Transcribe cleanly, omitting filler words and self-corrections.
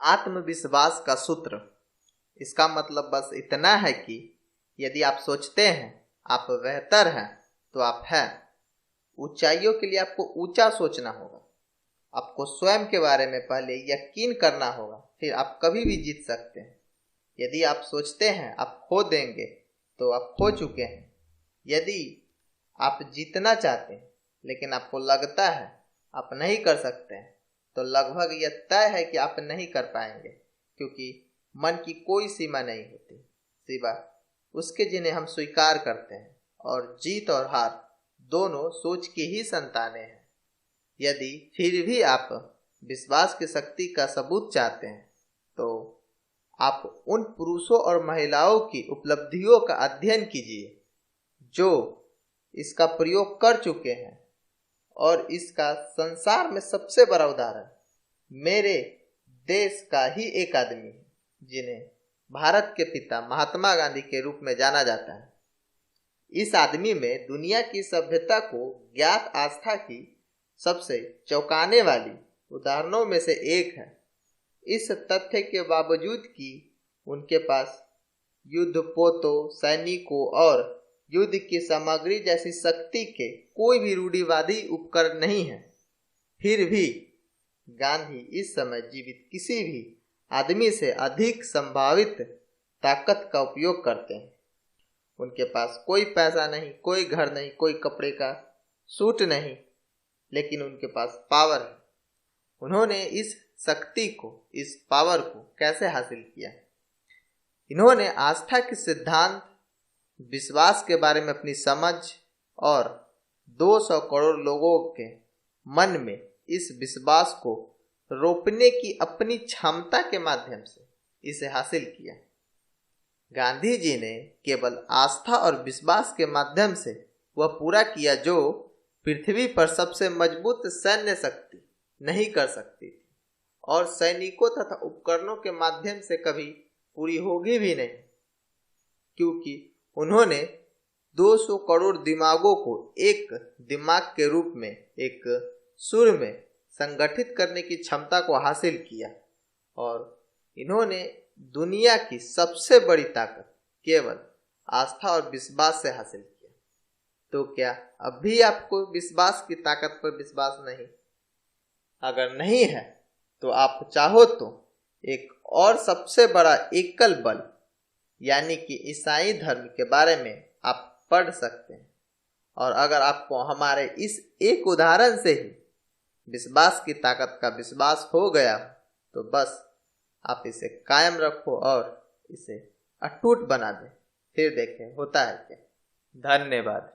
आत्मविश्वास का सूत्र। इसका मतलब बस इतना है कि यदि आप सोचते हैं आप बेहतर हैं तो आप हैं। ऊंचाइयों के लिए आपको ऊंचा सोचना होगा। आपको स्वयं के बारे में पहले यकीन करना होगा, फिर आप कभी भी जीत सकते हैं। यदि आप सोचते हैं आप खो देंगे तो आप खो चुके हैं। यदि आप जीतना चाहते हैं लेकिन आपको लगता है आप नहीं कर सकते हैं तो लगभग यह तय है कि आप नहीं कर पाएंगे, क्योंकि मन की कोई सीमा नहीं होती सिवा उसके जिन्हें हम स्वीकार करते हैं। और जीत और हार दोनों सोच की ही संतानें हैं। यदि फिर भी आप विश्वास की शक्ति का सबूत चाहते हैं तो आप उन पुरुषों और महिलाओं की उपलब्धियों का अध्ययन कीजिए जो इसका प्रयोग कर चुके हैं। और इसका संसार में सबसे बड़ा उदाहरण मेरे देश का ही एक आदमी है, जिन्हें भारत के पिता महात्मा गांधी के रूप में जाना जाता है। इस आदमी में दुनिया की सभ्यता को ज्ञात आस्था की सबसे चौंकाने वाली उदाहरणों में से एक है। इस तथ्य के बावजूद कि उनके पास युद्धपोतों, सैनिकों और युद्ध की सामग्री जैसी शक्ति के कोई भी रूढ़िवादी उपकरण नहीं है, फिर भी गांधी इस समय जीवित किसी भी आदमी से अधिक संभावित ताकत का उपयोग करते हैं। उनके पास कोई पैसा नहीं, कोई घर नहीं, कोई कपड़े का सूट नहीं, लेकिन उनके पास पावर है। उन्होंने इस शक्ति को, इस पावर को कैसे हासिल किया? इन्होंने आस्था के सिद्धांत, विश्वास के बारे में अपनी समझ और 200 करोड़ लोगों के मन में इस विश्वास को रोपने की अपनी क्षमता के माध्यम से इसे हासिल किया। गांधी जी ने केवल आस्था और विश्वास के माध्यम से वह पूरा किया जो पृथ्वी पर सबसे मजबूत सैन्य शक्ति नहीं कर सकती थी, और सैनिकों तथा उपकरणों के माध्यम से कभी पूरी होगी भी नहीं, क्योंकि उन्होंने 200 करोड़ दिमागों को एक दिमाग के रूप में, एक सुर में संगठित करने की क्षमता को हासिल किया। और इन्होंने दुनिया की सबसे बड़ी ताकत केवल आस्था और विश्वास से हासिल किया। तो क्या अब भी आपको विश्वास की ताकत पर विश्वास नहीं? अगर नहीं है तो आप चाहो तो एक और सबसे बड़ा एकल बल यानी कि ईसाई धर्म के बारे में आप पढ़ सकते हैं। और अगर आपको हमारे इस एक उदाहरण से ही विश्वास की ताकत का विश्वास हो गया तो बस आप इसे कायम रखो और इसे अटूट बना दें, फिर देखें होता है क्या। धन्यवाद।